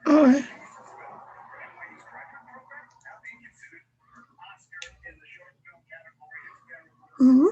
Oh, mhm.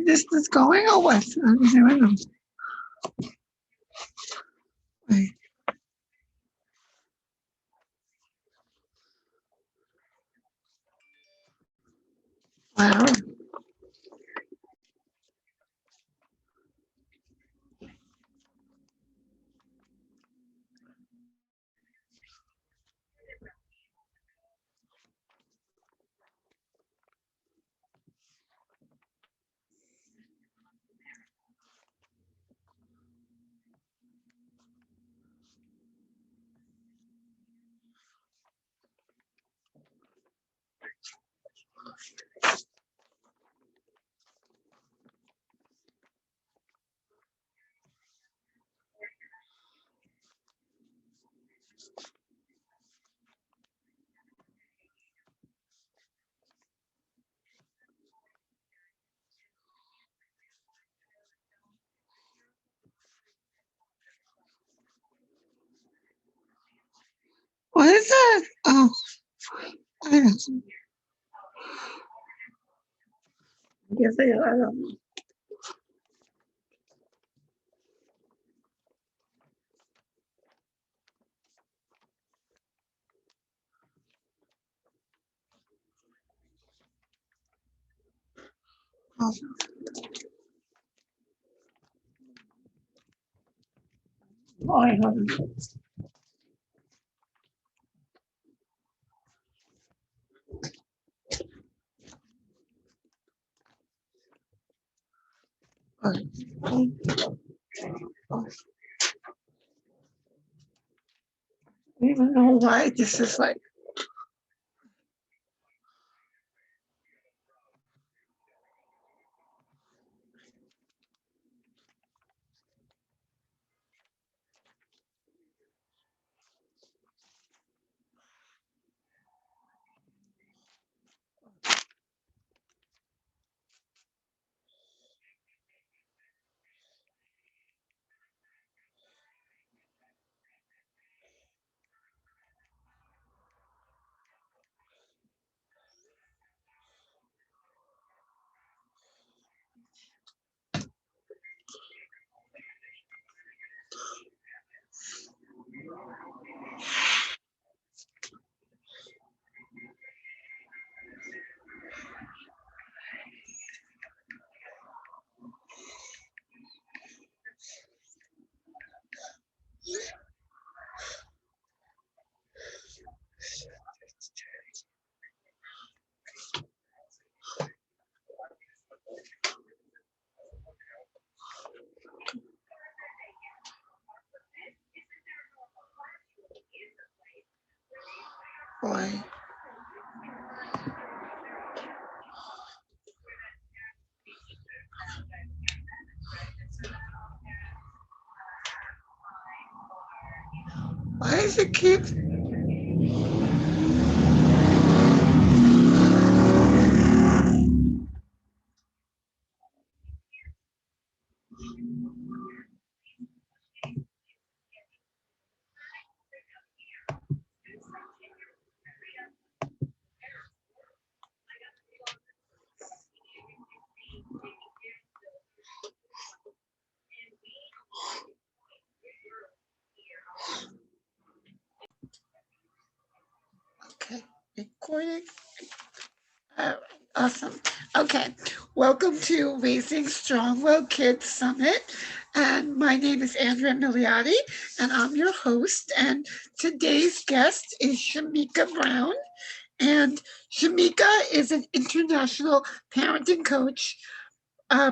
This is going or what? I'm doing. Wait. Wow. What is that? Oh, I don't, I don't know. Why, I don't even know why this is like, why, why is it keep, okay, recording. All right, awesome. Okay, welcome to Raising Strong-Willed Kids Summit. And my name is Andrea Milioti, and I'm your host. And today's guest is Shameka Brown. And Shameka is an international parenting coach,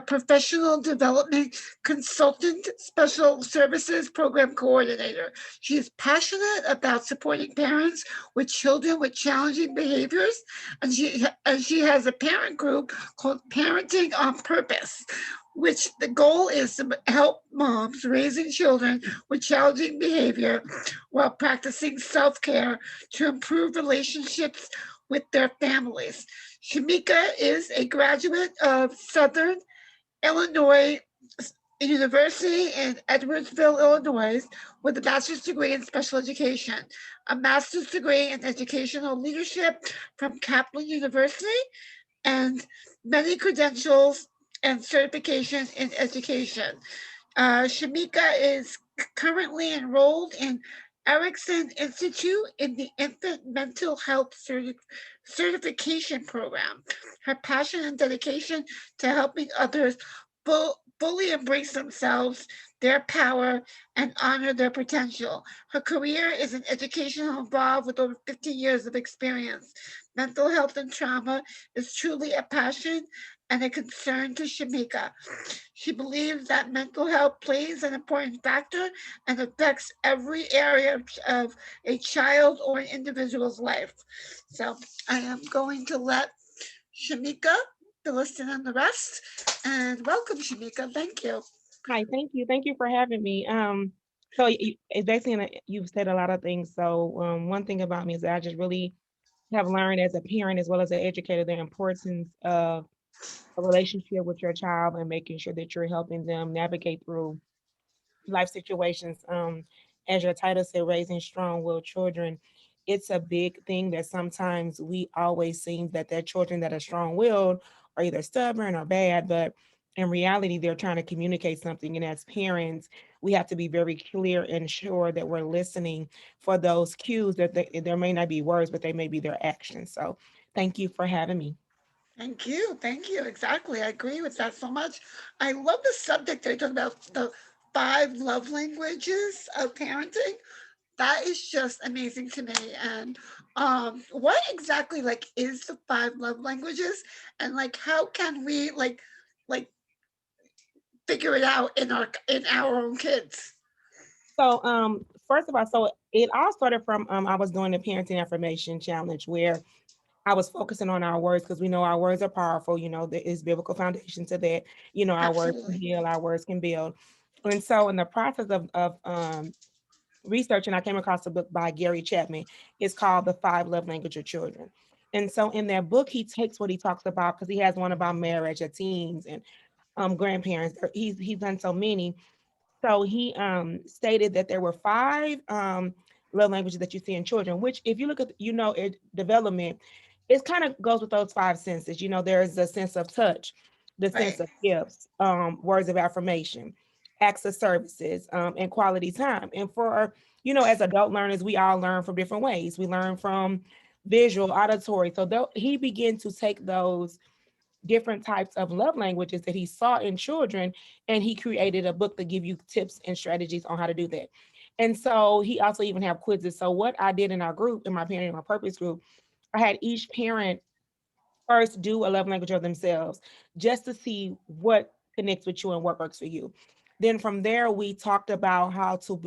professional development consultant, special services program coordinator. She is passionate about supporting parents with children with challenging behaviors, and she has a parent group called Parenting on Purpose, which the goal is to help moms raising children with challenging behavior while practicing self-care to improve relationships with their families. Shameka is a graduate of Southern Illinois University in Edwardsville, Illinois, with a bachelor's degree in special education, a master's degree in educational leadership from Kaplan University, and many credentials and certifications in education. Shameka is currently enrolled in Erickson Institute in the Infant Mental Health Certification Program. Her passion and dedication to helping others fully embrace themselves, their power, and honor their potential. Her career is an educational involved with over 50 years of experience. Mental health and trauma is truly a passion and a concern to Shameka. She believes that mental health plays an important factor and affects every area of a child or an individual's life. So I am going to let Shameka fill us in on the rest. And welcome, Shameka. Thank you. Hi, thank you. Thank you for having me. It's basically, you've said a lot of things. One thing about me is that I just really have learned as a parent as well as an educator the importance of a relationship with your child and making sure that you're helping them navigate through life situations. As your title said, raising strong-willed children, it's a big thing that sometimes we always seem that children that are strong-willed are either stubborn or bad, but in reality, they're trying to communicate something. And as parents, we have to be very clear and sure that we're listening for those cues that there may not be words, but they may be their actions. So thank you for having me. Thank you. Thank you. Exactly. I agree with that so much. I love the subject that you talk about, the five love languages of parenting. That is just amazing to me. And what exactly like is the five love languages, and like how can we like figure it out in our own kids? So, first of all, so it all started from I was doing the parenting affirmation challenge where I was focusing on our words because we know our words are powerful. You know, there is biblical foundation to that. You know, our words can Absolutely. heal, our words can build. And so, in the process of researching, I came across a book by Gary Chapman. It's called The Five Love Language of Children. And so, in that book, he takes what he talks about because he has one about marriage, at teens, and grandparents. He's done so many. So he stated that there were five love languages that you see in children, which if you look at, development, it kind of goes with those five senses. You know, there's a sense of touch, the sense Right. of gifts, words of affirmation, acts of services, and quality time. And for, as adult learners, we all learn from different ways. We learn from visual, auditory. So he began to take those different types of love languages that he saw in children, and he created a book to give you tips and strategies on how to do that. And so he also even have quizzes. So what I did in our group, in my parenting my purpose group, I had each parent first do a love language of themselves just to see what connects with you and what works for you. Then from there, we talked about how to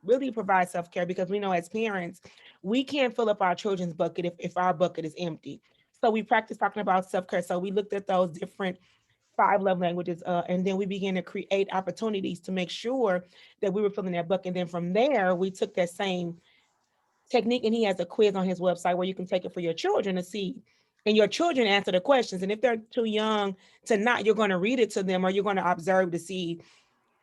really provide self-care because we know as parents, we can't fill up our children's bucket if our bucket is empty. So we practiced talking about self-care. So we looked at those different five love languages, and then we began to create opportunities to make sure that we were filling that bucket. And then from there, we took that same technique, and he has a quiz on his website where you can take it for your children to see, and your children answer the questions. And if they're too young to not, you're going to read it to them, or you're going to observe to see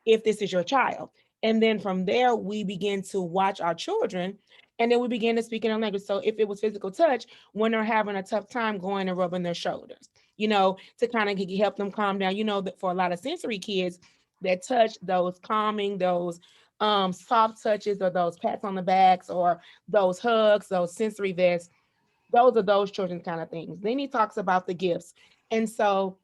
if this is your child. And then from there, we begin to watch our children, and then we begin to speak in our language. So if it was physical touch, when they're having a tough time going and rubbing their shoulders, to kind of help them calm down. That for a lot of sensory kids, that touch, those calming, those soft touches, or those pats on the backs, or those hugs, those sensory vests, those are those children's kind of things. Then he talks about the gifts. And so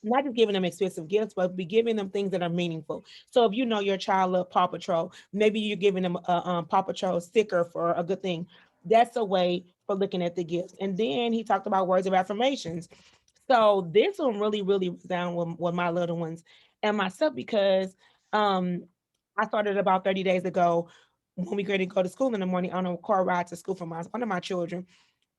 not just giving them expensive gifts, but be giving them things that are meaningful. So if you know your child love Paw Patrol, maybe you're giving them a Paw Patrol sticker for a good thing. That's a way for looking at the gifts. And then he talked about words of affirmations. So this one really, really was down with my little ones and myself because um, I started about 30 days ago when we going to go to school in the morning on a car ride to school for one of my children.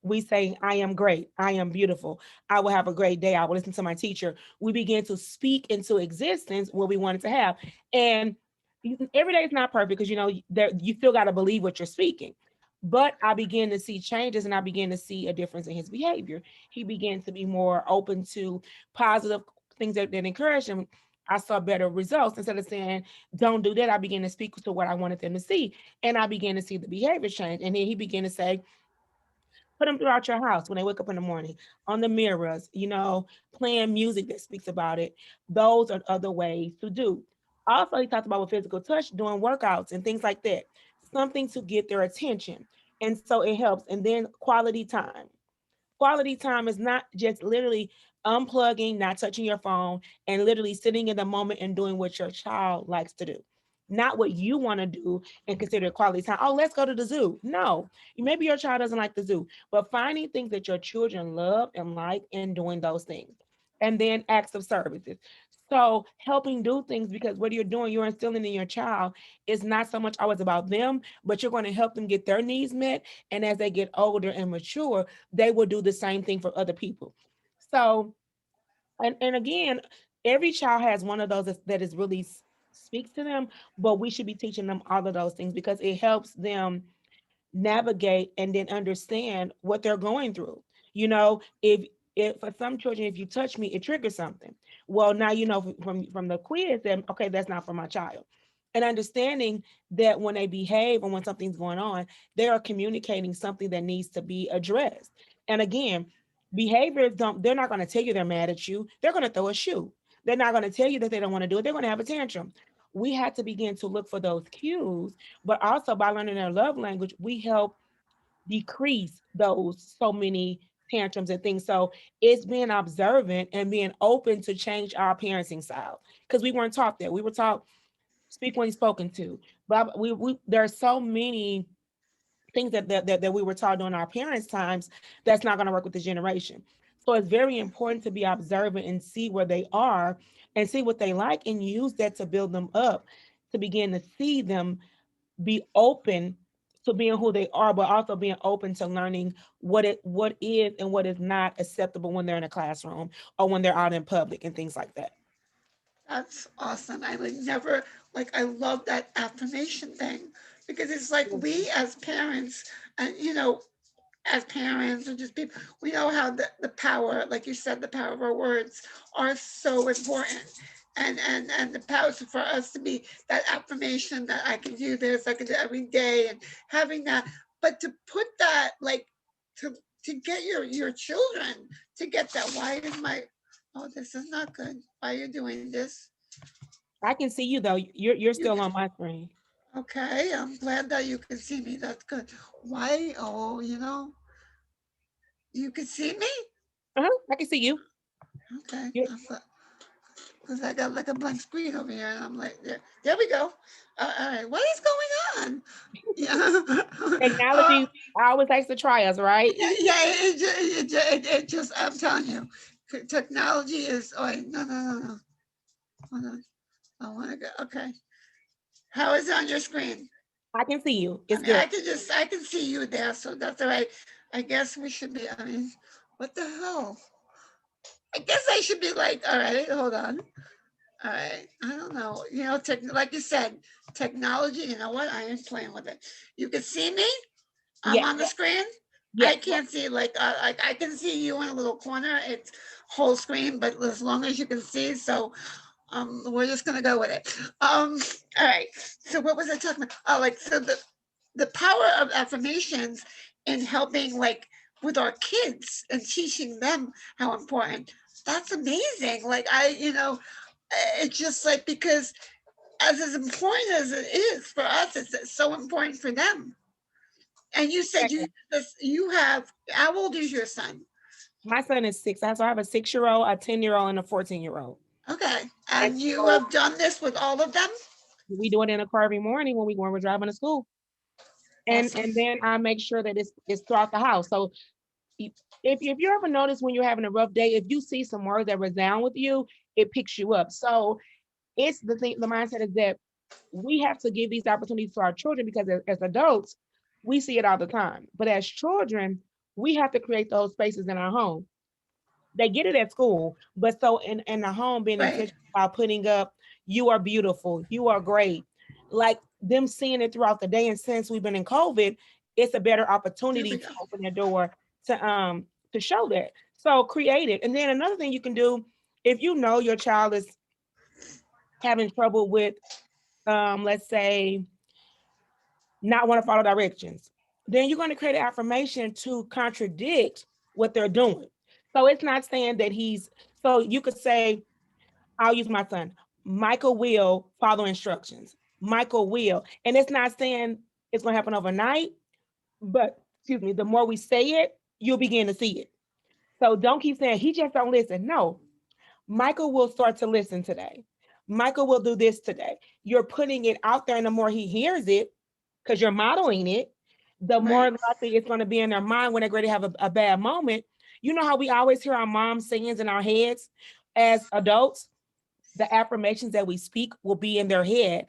We say, I am great. I am beautiful. I will have a great day. I will listen to my teacher. We begin to speak into existence what we wanted to have. And every day is not perfect because, there, you still got to believe what you're speaking. But I began to see changes, and I began to see a difference in his behavior. He began to be more open to positive things that encourage him. I saw better results. Instead of saying, don't do that, I began to speak to what I wanted them to see. And I began to see the behavior change. And then he began to say, put them throughout your house when they wake up in the morning, on the mirrors, playing music that speaks about it. Those are other ways to do. Also, he talked about with physical touch, doing workouts and things like that, something to get their attention. And so it helps. And then quality time. Quality time is not just literally unplugging, not touching your phone, and literally sitting in the moment and doing what your child likes to do. Not what you want to do and consider quality time. Oh, let's go to the zoo. No, maybe your child doesn't like the zoo, but finding things that your children love and like and doing those things. And then acts of services. So helping do things because what you're doing, you're instilling in your child is not so much always about them, but you're going to help them get their needs met. And as they get older and mature, they will do the same thing for other people. So, and again, every child has one of those that is really speaks to them, but we should be teaching them all of those things because it helps them navigate and then understand what they're going through. If for some children, if you touch me, it triggers something. Well, now you know from the quiz that okay, that's not for my child. And understanding that when they behave or when something's going on, they are communicating something that needs to be addressed. And again, behaviors don't, they're not going to tell you they're mad at you. They're going to throw a shoe. They're not going to tell you that they don't want to do it. They're going to have a tantrum. We have to begin to look for those cues, but also by learning their love language, we help decrease those so many tantrums and things. So it's being observant and being open to change our parenting style, because we weren't taught that. We were taught speak when you're spoken to. But we there are so many things that we were taught during our parents' times that's not going to work with this generation. So it's very important to be observant and see where they are and see what they like and use that to build them up, to begin to see them be open to being who they are, but also being open to learning what is and what is not acceptable when they're in a classroom or when they're out in public and things like that. That's awesome. I would never, like, I love that affirmation thing because it's like we as parents, and as parents or just people, we know how the power, like you said, the power of our words are so important. And the power for us to be that affirmation that I can do this, I can do every day, and having that, but to put that like to to get your children to get that. Why is my oh, this is not good. Why are you doing this? I can see you though. You're You still on my screen. okay? I'm glad that you can see me. That's good. Why? Oh, you can see me. I can see you. Okay, You because I got like a blank screen over here, and I'm like, there we go. All right, what is going on? Yeah, Technology always likes to try us, right? yeah. It just, I'm telling you, technology is. Oh, wait, no. Hold on. I want to go. Okay, how is it on your screen? I can see you. I It's mean, good. I can see you there, so that's all right. I guess we should be. I mean, what the hell? I guess I should be like, all right, hold on. All right, I don't know. Like you said, technology. You know what? I am playing with it. You can see me. I'm Yes, on the screen. I yes. can't see like I can see you in a little corner. It's whole screen, but as long as you can see, so we're just gonna go with it. All right. So what was I talking about? Oh, like so the power of affirmations in helping like with our kids and teaching them how important. That's amazing. Like it's just like because as important as it is for us, it's so important for them. And you said Exactly. you have how old is your son? My son is 6. So I have a 6-year-old, a 10-year-old, and a 14-year-old. Okay, And and you so have done this with all of them. we do it in a car every morning when we're driving to school. Awesome. And then I make sure that it's throughout the house. So if you ever notice when you're having a rough day, if you see some words that resound with you, it picks you up. So it's the mindset is that we have to give these opportunities to our children because as adults, we see it all the time. But as children, we have to create those spaces in our home. They get it at school, but so in the home, being Right. intentional about putting up, you are beautiful, you are great. Like them seeing it throughout the day. And since we've been in COVID, it's a better There opportunity we to go. open the door to show that. So create it. And then another thing you can do, if you know your child is having trouble with let's say not want to follow directions, then you're going to create an affirmation to contradict what they're doing. So it's not saying that so you could say, I'll use my son, Michael will follow instructions. Michael will. And it's not saying it's going to happen overnight, but excuse me, the more we say it, you'll begin to see it. So don't keep saying he just don't listen. No, Michael will start to listen today. Michael will do this today. You're putting it out there, and the more he hears it, because you're modeling it, the more Right. likely it's going to be in their mind when they're going to have a bad moment. You know how we always hear our mom's sayings in our heads as adults? The affirmations that we speak will be in their head.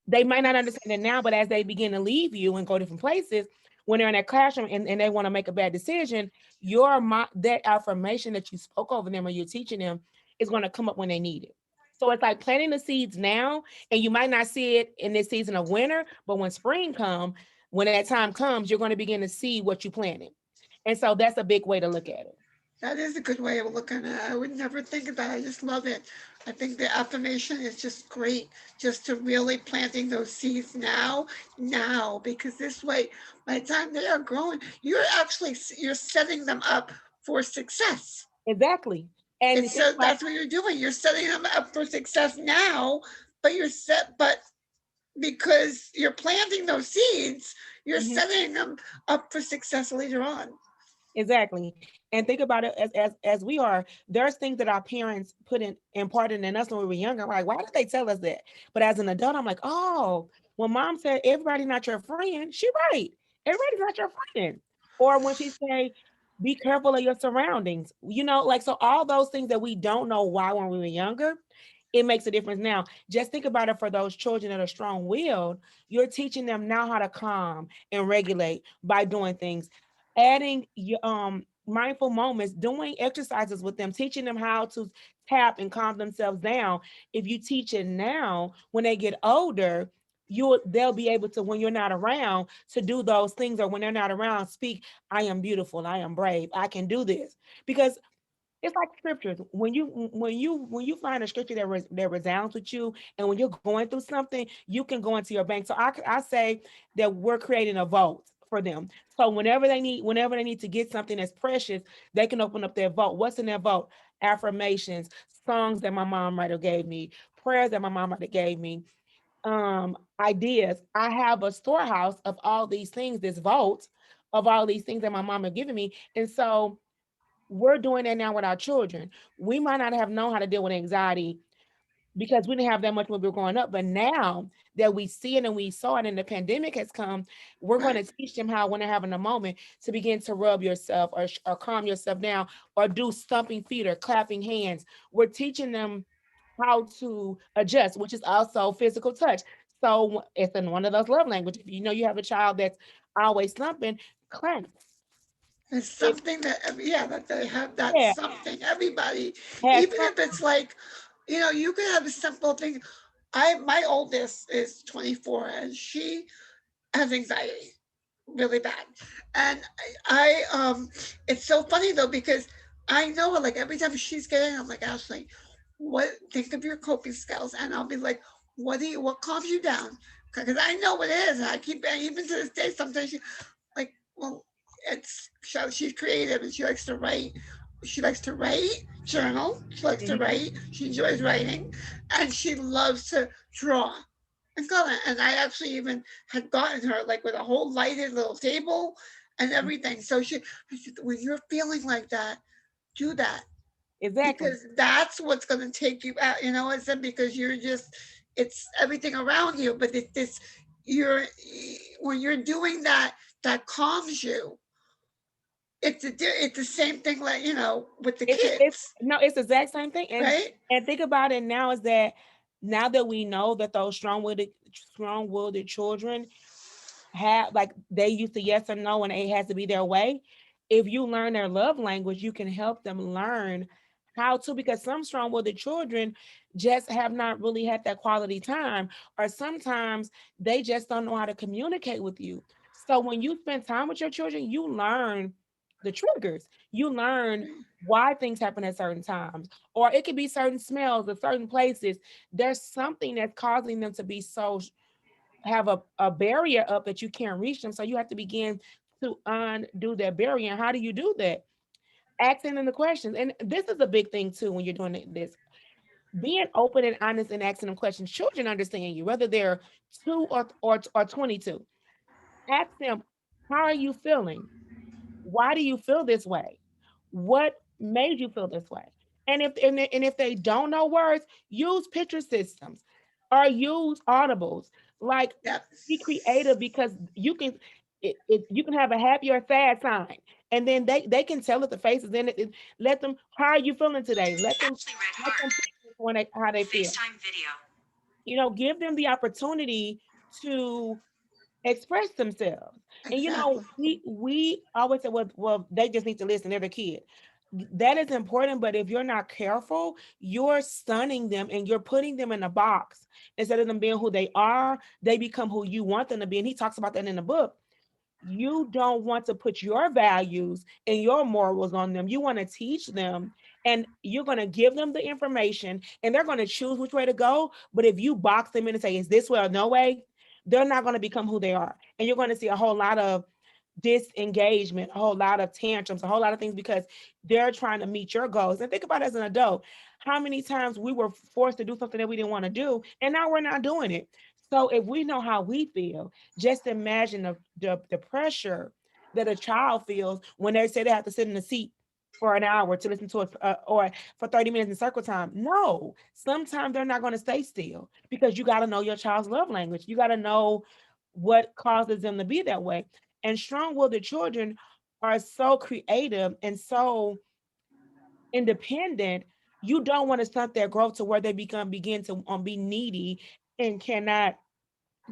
They might not understand it now, but as they begin to leave you and go different places, when they're in that classroom and they want to make a bad decision, that affirmation that you spoke over them or you're teaching them is going to come up when they need it. So it's like planting the seeds now, and you might not see it in this season of winter, but when spring comes, when that time comes, you're going to begin to see what you planted. And so that's a big way to look at it. That is a good way of looking at it. I would never think of that. I just love it. I think the affirmation is just great, just to really planting those seeds now, because this way, by the time they are growing, you're setting them up for success. Exactly. And It's think so about that's what you're doing. You're setting them up for success now, but because you're planting those seeds, you're mhm. setting them up for success later on. Exactly. And think about it as we are, there's things that our parents put in imparted in us when we were younger. Like, why did they tell us that? But as an adult, I'm like, oh, when mom said everybody's not your friend, she right. Everybody's not your friend. Or when she say, be careful of your surroundings. Like so all those things that we don't know why when we were younger, it makes a difference now. Just think about it for those children that are strong-willed. You're teaching them now how to calm and regulate by doing things, adding your mindful moments, doing exercises with them, teaching them how to tap and calm themselves down. If you teach it now, when they get older, they'll be able to, when you're not around, to do those things, or when they're not around, speak, I am beautiful, I am brave, I can do this. Because it's like scriptures. When you find a scripture that resounds with you, and when you're going through something, you can go into your bank. So I say that we're creating a vault for them. So whenever they need to get something that's precious, they can open up their vault. What's in their vault? Affirmations, songs that my mom might have gave me, prayers that my mom might have gave me, ideas. I have a storehouse of all these things, this vault of all these things that my mom had given me. And so we're doing that now with our children. We might not have known how to deal with anxiety because we didn't have that much when we were growing up. But now that we see it and we saw it and the pandemic has come, we're going Right. to teach them how, when they're having a moment, to begin to rub yourself, or calm yourself down, or do stumping feet or clapping hands. We're teaching them how to adjust, which is also physical touch. So it's in one of those love languages. If you know you have a child that's always thumping, clap. It's If something that, yeah, that they have that yeah, something. Everybody, has even if something. it's like, you can have a simple thing. My oldest is 24 and she has anxiety really bad. And it's so funny though because I know like every time she's getting, I'm like, Ashley, what? Think of your coping skills, and I'll be like, what calms you down? Because I know what it is, and I keep, and even to this day, sometimes she like, well, she's creative and she likes to write. She likes to write, journal. She likes to Mhm. write. She enjoys writing, and she loves to draw and color. And I actually even had gotten her like with a whole lighted little table and everything. So I said, when you're feeling like that, do that Exactly. because that's what's going to take you out. I said because you're just it's everything around you, but this you're when you're doing that that calms you. It's the same thing like with the It's kids, no, it's the exact same thing. And right? and think about it now is that now that we know that those strong-willed children have, like, they used to yes or no and it has to be their way. If you learn their love language, you can help them learn how to, because some strong-willed children just have not really had that quality time, or sometimes they just don't know how to communicate with you. So when you spend time with your children, you learn the triggers. You learn why things happen at certain times, or it could be certain smells or certain places. There's something that's causing them to be so, have a barrier up that you can't reach them. So you have to begin to undo that barrier. And how do you do that? Asking them the questions. And this is a big thing too when you're doing this. Being open and honest and asking them questions. Children understand you, whether they're 2 or 22. Ask them, how are you feeling? Why do you feel this way? What made you feel this way? And if they don't know words, use picture systems or use audibles. Like, Yep. be creative, because you can have a happy or sad sign, and then they can tell it the faces. Then let them. How are you feeling today? Let them pick when how they feel. Give them the opportunity to express themselves. And Exactly. we always say, well, they just need to listen. They're the kid. That is important, but if you're not careful, you're stunning them and you're putting them in a box. Instead of them being who they are, they become who you want them to be. And he talks about that in the book. You don't want to put your values and your morals on them. You want to teach them, and you're going to give them the information, and they're going to choose which way to go. But if you box them in and say, is this way or no way, they're not going to become who they are. And you're going to see a whole lot of disengagement, a whole lot of tantrums, a whole lot of things, because they're trying to meet your goals. And think about it, as an adult, how many times we were forced to do something that we didn't want to do, and now we're not doing it. So if we know how we feel, just imagine the pressure that a child feels when they say they have to sit in the seat for an hour to listen to it, or for 30 minutes in circle time. No, sometimes they're not going to stay still, because you got to know your child's love language. You got to know what causes them to be that way. And strong-willed children are so creative and so independent. You don't want to stunt their growth to where they begin to be needy and cannot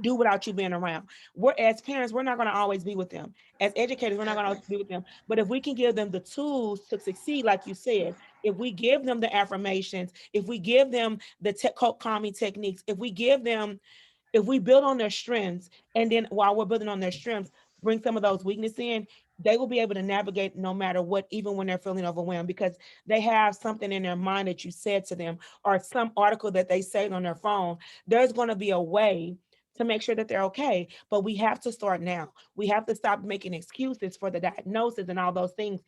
do without you being around. We're, as parents, we're not going to always be with them. As educators, we're not going to Exactly. always be with them. But if we can give them the tools to succeed, like you said, if we give them the affirmations, if we give them the calming techniques, if we build on their strengths, and then while we're building on their strengths, bring some of those weaknesses in, they will be able to navigate no matter what, even when they're feeling overwhelmed, because they have something in their mind that you said to them, or some article that they saved on their phone. There's going to be a way to make sure that they're okay. But we have to start now. We have to stop making excuses for the diagnosis and all those things.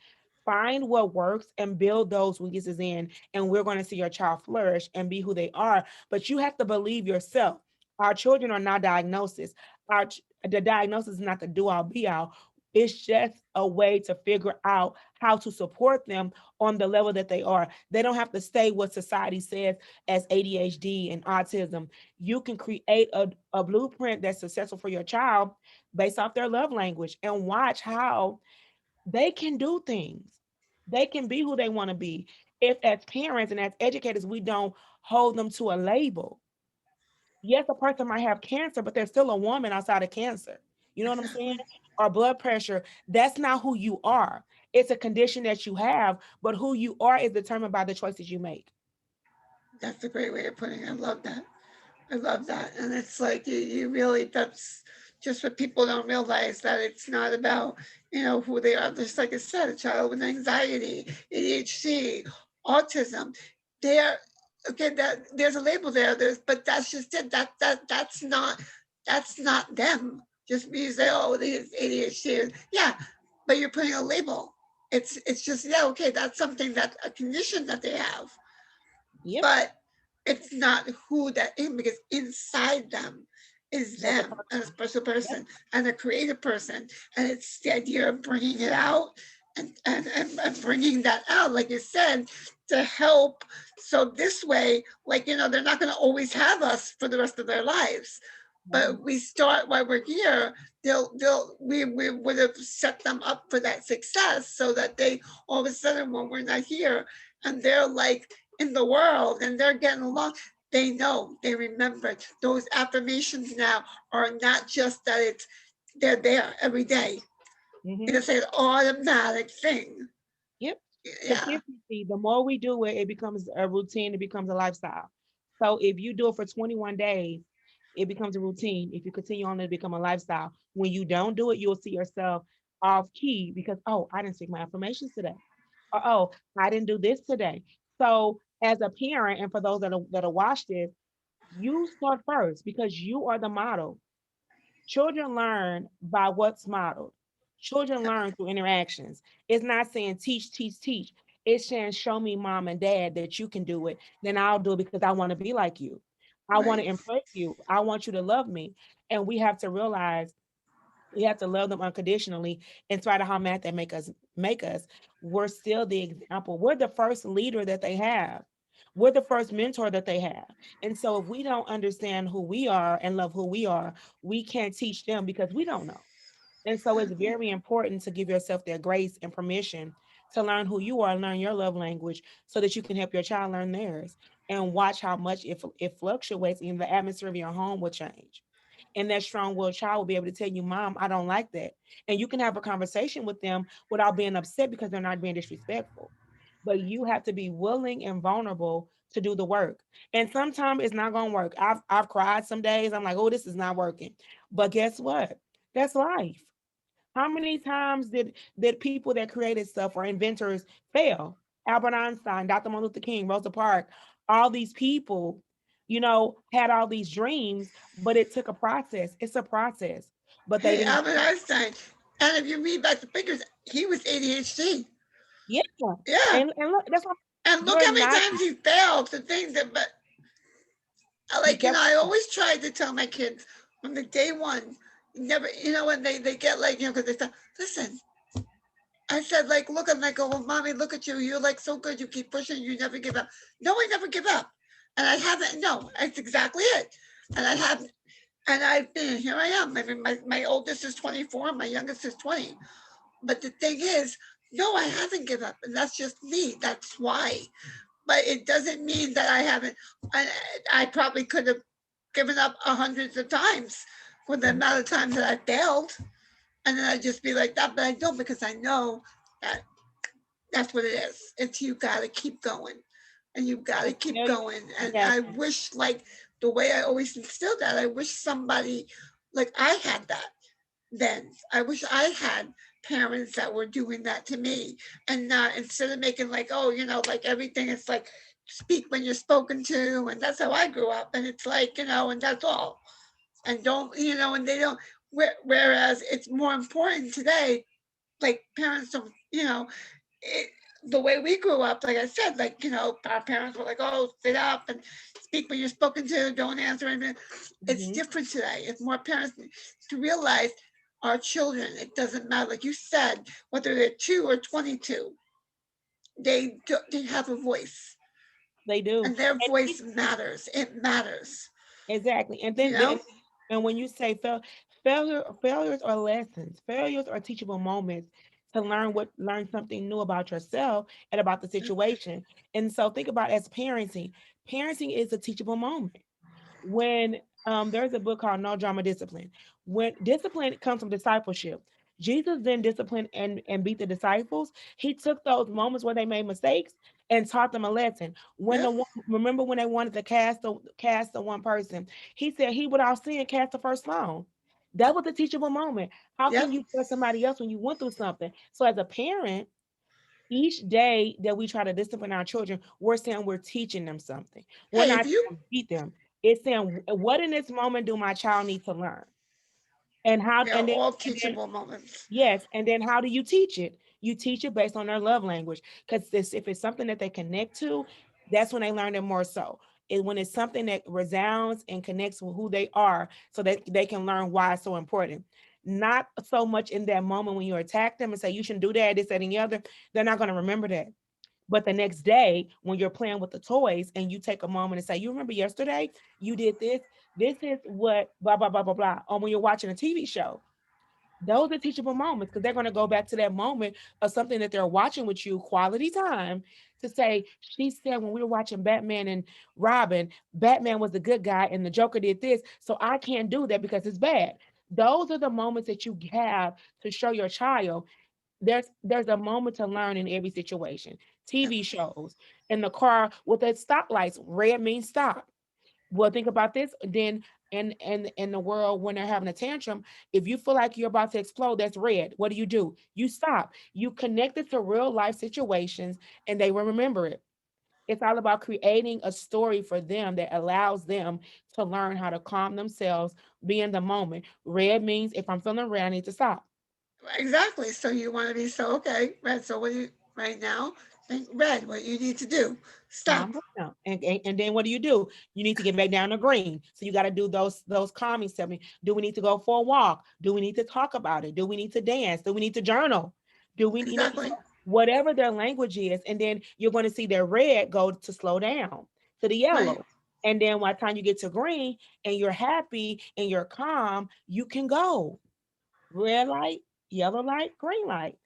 Find what works and build those weaknesses in, and we're going to see your child flourish and be who they are. But you have to believe yourself. Our children are not diagnosis. The diagnosis is not the do all be all. It's just a way to figure out how to support them on the level that they are. They don't have to stay what society says as ADHD and autism. You can create a blueprint that's successful for your child based off their love language, and watch how they can do things. They can be who they want to be. If, as parents and as educators, we don't hold them to a label. Yes, a person might have cancer, but they're still a woman outside of cancer. You know what I'm saying? Exactly. Or blood pressure. That's not who you are. It's a condition that you have, but who you are is determined by the choices you make. That's a great way of putting it. I love that. I love that. And it's like you really, that's just what people don't realize, that it's not about, who they are. Just like I said, a child with anxiety, ADHD, autism, they are, okay, that there's a label there, but that's just it. That's not them. Just because they, oh, they have ADHD. Yeah, but you're putting a label. It's just, yeah, okay, that's something, that a condition that they have, Yep. but it's not who that is, because inside them is There's a them, and a person. special Yep. person and a creative person. And it's the idea of bringing it out, and bringing that out, like you said, to help. So this way, like, they're not going to always have us for the rest of their lives. No. But we start while we're here, we would have set them up for that success, so that they, all of a sudden, when we're not here, and they're like in the world and they're getting along, they know, they remember. Those affirmations now are not just that they're there every day. Hmm. It's an automatic thing. Yep. Yeah. Consistency, the more we do it, it becomes a routine, it becomes a lifestyle. So if you do it for 21 days, it becomes a routine. If you continue on, it become a lifestyle. When you don't do it, you'll see yourself off key because, oh, I didn't speak my affirmations today. Or, oh, I didn't do this today. So as a parent, and for those that watch this, you start first because you are the model. Children learn by what's modeled. Children learn through interactions. It's not saying teach, teach, teach. It's saying show me mom and dad that you can do it. Then I'll do it because I want to be like you. I want to Right. impress you. I want you to love me. And we have to realize we have to love them unconditionally, in spite of how mad they make us. We're still the example. We're the first leader that they have. We're the first mentor that they have. And so if we don't understand who we are and love who we are, we can't teach them because we don't know. And so it's Exactly. very important to give yourself that grace and permission to learn who you are and learn your love language so that you can help your child learn theirs, and watch how much it fluctuates, and the atmosphere of your home will change. And that strong-willed child will be able to tell you, Mom, I don't like that. And you can have a conversation with them without being upset because they're not being disrespectful. But you have to be willing and vulnerable to do the work. And sometimes it's not gonna work. I've cried some days. I'm like, oh, this is not working. But guess what? That's life. How many times did people that created stuff or inventors fail? Albert Einstein, Dr. Martin Luther King, Rosa Parks, all these people, had all these dreams, but it took a process. It's a process, but they Hey, didn't. Albert Einstein. And if you read back the figures, he was ADHD. Yeah, Yeah. and look, that's what And look you're how many not. times he failed to things that, but He like, kept. I always tried to tell my kids from the day one, never, when they get like, because they said, listen, I said, like, look, I'm like, oh, well, mommy, look at you. You're like so good. You keep pushing. You never give up. No, I never give up. And I haven't, no, that's exactly it. And I haven't, and I've been, here I am. I mean, my oldest is 24, my youngest is 20. But the thing is, no, I haven't given up. And that's just me. That's why. But it doesn't mean that I haven't, I, I probably could have given up hundreds of times for the amount of times that I failed. And then I'd just be like that, but I don't because I know that that's what it is. It's you gotta keep going. And you gotta And keep failure, going. And yes, I wish like the way I always instilled that, I wish somebody like I had that then. I wish I had parents that were doing that to me and not instead of making like, oh, like everything is like speak when you're spoken to and that's how I grew up and it's like, and that's all. And don't, and they don't whereas it's more important today, like parents don't, it, the way we grew up, like I said, like, our parents were like, oh, sit up and speak when you're spoken to, don't answer anything. It's hmm different today. It's more parents to realize our children, it doesn't matter. Like you said, whether they're 2 or 22, they have a voice they do. and their And voice matters. It matters, exactly. And you know? and when you say failures are lessons. Failures are teachable moments to learn something new about yourself and about the situation. And so think about as parenting. Parenting is a teachable moment. When there's a book called No Drama Discipline. When discipline comes from discipleship. Jesus didn't discipline and beat the disciples. He took those moments where they made mistakes and taught them a lesson. Yeah, Remember when they wanted to cast the one person, he said he without sin cast the first stone. That was a teachable moment. How yeah. can you trust somebody else when you went through something? So as a parent, each day that we try to discipline our children, we're saying we're teaching them something. We're Hey, not if you, trying to beat them. It's saying, what in this moment do my child need to learn? And how, yeah, and then, all and then teachable moments. yes, and then how do you teach it? You teach it based on their love language. Because this, if it's something that they connect to, that's when they learn it more so. And when it's something that resounds and connects with who they are, so that they can learn why it's so important. Not so much in that moment when you attack them and say you shouldn't do that, this, that, and the other. They're not going to remember that. But the next day, when you're playing with the toys and you take a moment and say, you remember yesterday you did this is what blah, blah, blah, blah, blah. Or when you're watching a TV show, those are teachable moments because they're going to go back to that moment of something that they're watching with you, quality time, to say, she said when we were watching Batman and Robin, Batman was the good guy and the Joker did this. So I can't do that because it's bad. Those are the moments that you have to show your child there's a moment to learn in every situation. Yep. TV shows, in the car with the stoplights, red means stop. Well, think about this. Then in the world when they're having a tantrum, if you feel like you're about to explode, that's red. What do? You stop. You connect it to real life situations, and they will remember it. It's all about creating a story for them that allows them to learn how to calm themselves, be in the moment. Red means if I'm feeling red, I need to stop. Exactly. So you want to be so okay, Red. So what do you right now? Think Red. What you need to do? Calm Stop. down. And then what do? You need to get back down to green. So you got to do those calming steps. Do we need to go for a walk? Do we need to talk about it? Do we need to dance? Do we need to journal? Do we, so Exactly. whatever their language is, and then you're going to see their red go to slow down to the Right. yellow. And then by the time you get to green and you're happy and you're calm, you can go red light, yellow light, green light.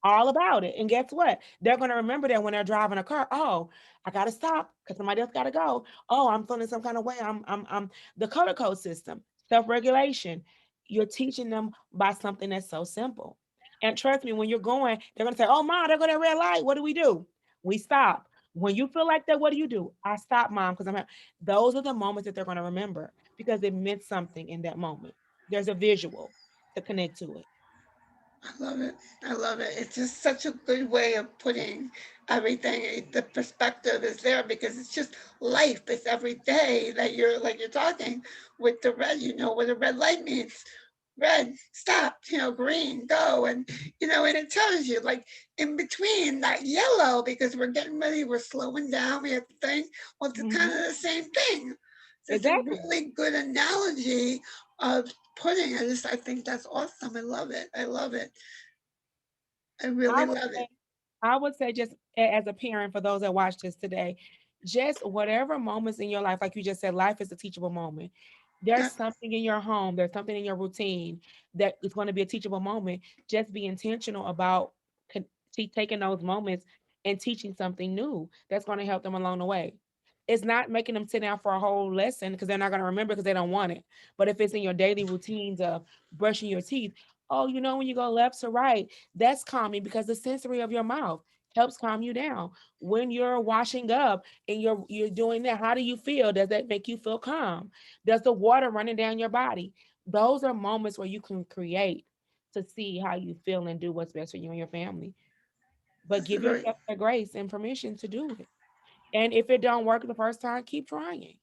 All about it. And guess what? They're going to remember that when they're driving a car. Oh, I got to stop because somebody else got to go. Oh, I'm feeling some kind of way. I'm the color code system, self regulation. You're teaching them by something that's so simple. And trust me, when you're going, they're going to say, oh, mom, they're going to red light. What do? We stop. When you feel like that, what do? I stop, mom, because those are the moments that they're going to remember because it meant something in that moment. There's a visual to connect to it. I love it. I love it. It's just such a good way of putting everything. The perspective is there because it's just life. It's every day that you're like you're talking with the red. You know what a red light means. Red, stop. Green, go. And it tells you like in between that yellow because we're getting ready. We're slowing down. We have to think. Well, it's kind Mhm. of the same thing. So it's a Exactly. really good analogy of pudding. I think that's awesome. I love it. I love it. I I really would love say, it. I would say just as a parent, for those that watch this today, just whatever moments in your life, like you just said, life is a teachable moment. Yeah, There's something in your home, there's something in your routine that is going to be a teachable moment. Just be intentional about taking those moments and teaching something new that's going to help them along the way. It's not making them sit down for a whole lesson because they're not going to remember because they don't want it. But if it's in your daily routines of brushing your teeth, oh, when you go left to right, that's calming because the sensory of your mouth helps calm you down. When you're washing up and you're doing that, how do you feel? Does that make you feel calm? Does the water running down your body? Those are moments where you can create to see how you feel and do what's best for you and your family. But that's a give very yourself the grace and permission to do it. And if it don't work the first time, keep trying.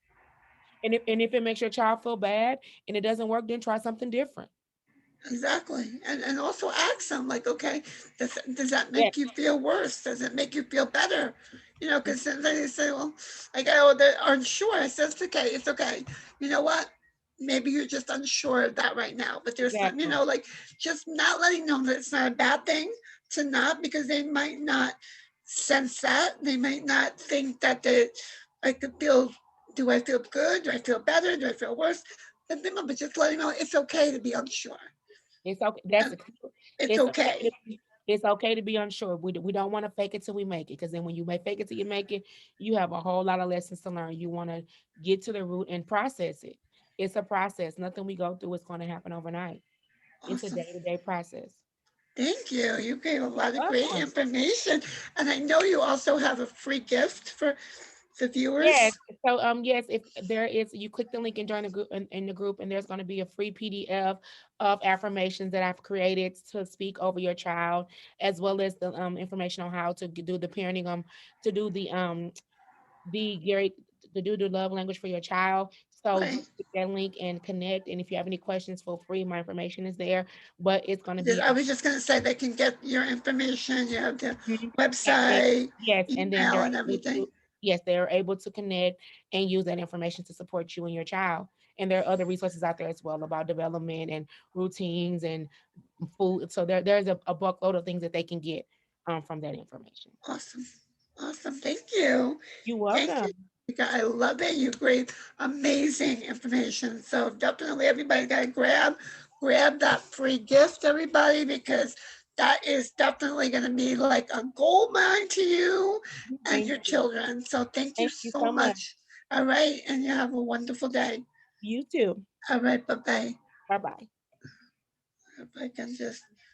And if it makes your child feel bad and it doesn't work, then try something different. exactly. And also ask them like, okay, does that Yeah. make you feel worse? Does it make you feel better? You know, because then they say, well, like, oh, they aren't sure. I said, it's okay. It's okay. You know what? Maybe you're just unsure of that right now. But there's some, Exactly. like just not letting them that it's not a bad thing to not, because they might not sense that. They might not think that I could feel, do I feel good? Do I feel better? Do I feel worse? But just letting them know it's okay to be unsure. It's okay. That's And a it's it's okay to okay. be it's okay to be unsure. We don't want to fake it till we make it. Because then when you may fake it till you make it, you have a whole lot of lessons to learn. You want to get to the root and process it. It's a process. Nothing we go through is going to happen overnight. It's a Awesome. day-to-day process. Thank you. You gave a lot of great Welcome. information. And I know you also have a free gift for the Yes. viewers. So yes, if there is, you click the link and join the group in the group, and there's going to be a free PDF of affirmations that I've created to speak over your child, as well as the information on how to do the parenting to do the Gary to do the love language for your child. So Right. just click that link and connect. And if you have any questions, feel free. My information is there, but it's going to be I was just going to say they can get your information. You have the Mhm. And then website, yes, and then email, they're and able everything. to yes, they're able to connect and use that information to support you and your child. And there are other resources out there as well about development and routines and food. So there's a buckload of things that they can get from that information. Awesome. Awesome. Thank you. You're Thank you. welcome. Shamika. I love it. You great, amazing information. So definitely everybody got to grab that free gift, everybody, because that is definitely going to be like a gold mine to you and Thank your you. children. So thank you Thank you so so much. much. All right. And you have a wonderful day. You too. All right. Bye bye. Bye bye. If I can just